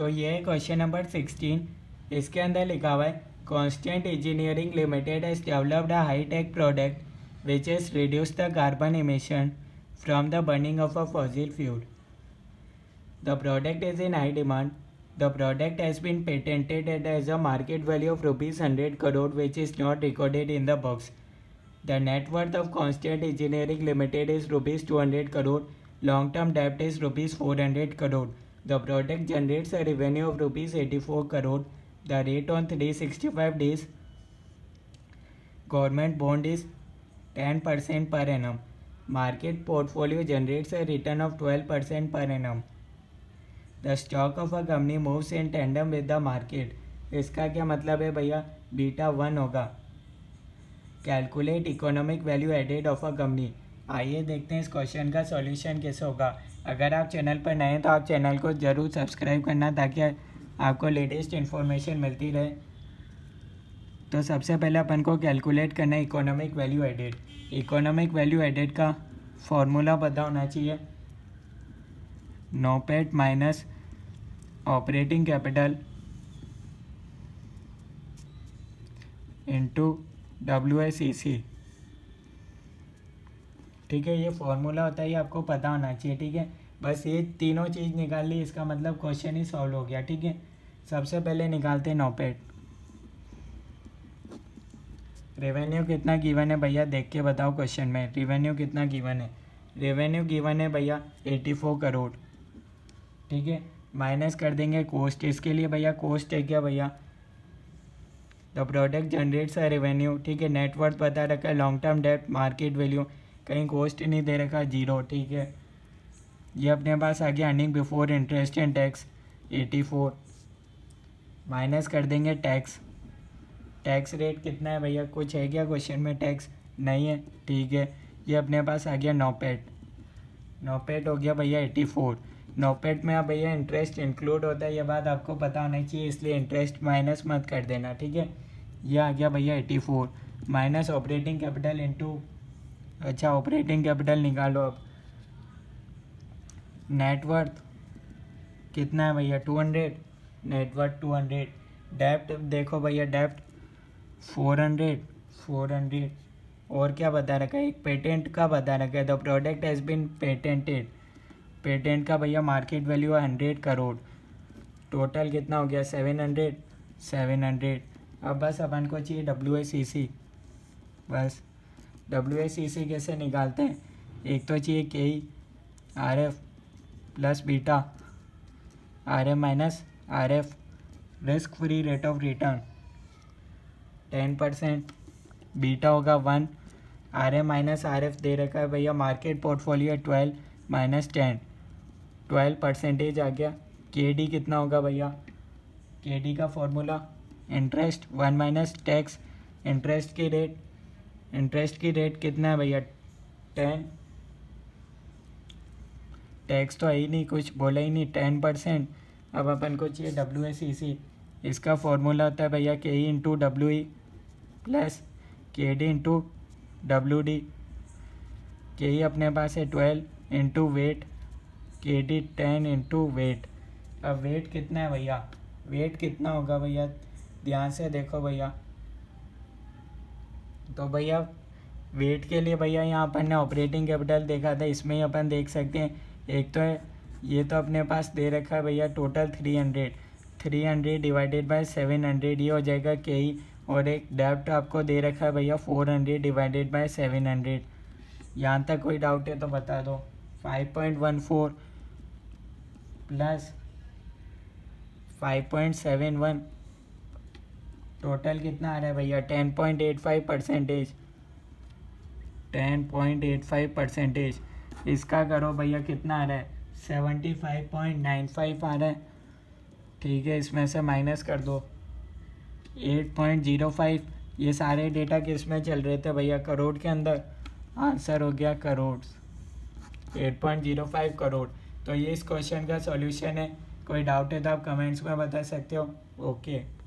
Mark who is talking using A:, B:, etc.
A: तो ये है क्वेश्चन नंबर 16। इसके अंदर लिखा हुआ है constant engineering limited has developed a high tech product which has reduce the carbon emission from the burning of a fossil fuel. The product is in high demand. The product has been patented and has a market value of rupees 100 crore which is not recorded in the box. The net worth of Constant Engineering Limited is rupees 200 crore. Long-term debt is rupees 400 crore. The product generates a revenue of rupees 84 crore. The rate on 365 days government bond is 10% per annum. Market portfolio generates a return of 12% per annum. The stock of a company moves in tandem with the market. इसका क्या मतलब है भैया? Beta 1 होगा. Calculate economic value added of a company. आइए देखते हैं इस क्वेश्चन का सॉल्यूशन कैसे होगा. अगर आप चैनल पर नए हैं तो आप चैनल को ज़रूर सब्सक्राइब करना ताकि आपको लेटेस्ट इन्फॉर्मेशन मिलती रहे. तो सबसे पहले अपन को कैलकुलेट करना है economic value added. Economic value added का फॉर्मूला पता होना चाहिए. NOPAT minus operating capital into WACC. ठीक है, ये फॉर्मूला होता है, ये आपको पता होना चाहिए. ठीक है, बस ये तीनों चीज़ निकाल ली, इसका मतलब क्वेश्चन ही सॉल्व हो गया. ठीक है, सबसे पहले निकालते हैं नोपेट. रेवेन्यू कितना गिवन है भैया? देख के बताओ क्वेश्चन में रेवेन्यू कितना गिवन है. रेवेन्यू गिवन है भैया 84 करोड़. ठीक है, माइनस कर देंगे कॉस्ट. इसके लिए भैया कॉस्ट है क्या भैया? The product generates a revenue. ठीक है, नेटवर्थ बता रखा है, long term debt, market value, कहीं कॉस्ट नहीं दे रखा, 0. ठीक है, ये अपने पास आ गया earning before interest and tax 84. Minus कर देंगे टैक्स. टैक्स रेट कितना है भैया? कुछ है क्या क्वेश्चन में? टैक्स नहीं है. ठीक है, ये अपने पास आ गया नोपेट. नोपेट हो गया भैया 84. नोपेट में अब भैया इंटरेस्ट इंक्लूड होता है, ये बात आपको पता होनी चाहिए, इसलिए इंटरेस्ट माइनस मत कर देना. ठीक है, ये आ गया भैया 84 माइनस ऑपरेटिंग कैपिटल इंटू. अच्छा, ऑपरेटिंग कैपिटल निकालो अब. नेटवर्थ कितना है भैया? 200. नेटवर्थ 200. डेप्ट देखो भैया, डेप्ट 400. और क्या बता रखा है? एक पेटेंट का बता रखा है. The product has been patented. Patent का भैया मार्केट वैल्यू है 100 करोड़. टोटल कितना हो गया? 700. अब बस अपन को चाहिए WACC. बस WACC कैसे निकालते हैं? एक तो चाहिए KE RF plus beta RM minus RF. Risk free rate of return 10%. Beta होगा 1. RM माइनस RF दे रखा है भैया, मार्केट पोर्टफोलियो 12 माइनस 10, 12% आ गया. KD कितना होगा भैया? KD का formula interest 1 minus tax. Interest की रेट कितना है भैया? 10. टैक्स तो है ही नहीं, कुछ बोला ही नहीं, 10%. अब अपन को चाहिए WACC. इसका फॉर्मूला होता है भैया KE into WE plus KD into WD. KE अपने पास है 12 into weight, KD 10 into weight. अब वेट कितना है भैया? वेट कितना होगा भैया? ध्यान से देखो भैया. तो भैया वेट के लिए भैया यहाँ अपन ने ऑपरेटिंग कैपिटल देखा था, इसमें ही अपन देख सकते हैं. एक तो है, ये तो अपने पास दे रखा है भैया टोटल 300 डिवाइडेड बाय 700, ये हो जाएगा KE. और एक डेप्ट आपको दे रखा है भैया 400 डिवाइडेड बाय 700. यहाँ तक कोई डाउट है तो बता दो. 5.14 प्लस 5.71 टोटल कितना आ रहा है भैया? 10.85%. 10.85%. इसका करो भैया कितना आ रहा है? 75.95 आ रहा है. ठीक है, इसमें से माइनस कर दो 8.05. ये सारे डेटा किस में चल रहे थे भैया? करोड़ के अंदर. आंसर हो गया करोड़, 8.05 करोड़. तो ये इस क्वेश्चन का सॉल्यूशन है. कोई डाउट है तो आप कमेंट्स में बता सकते हो. ओके.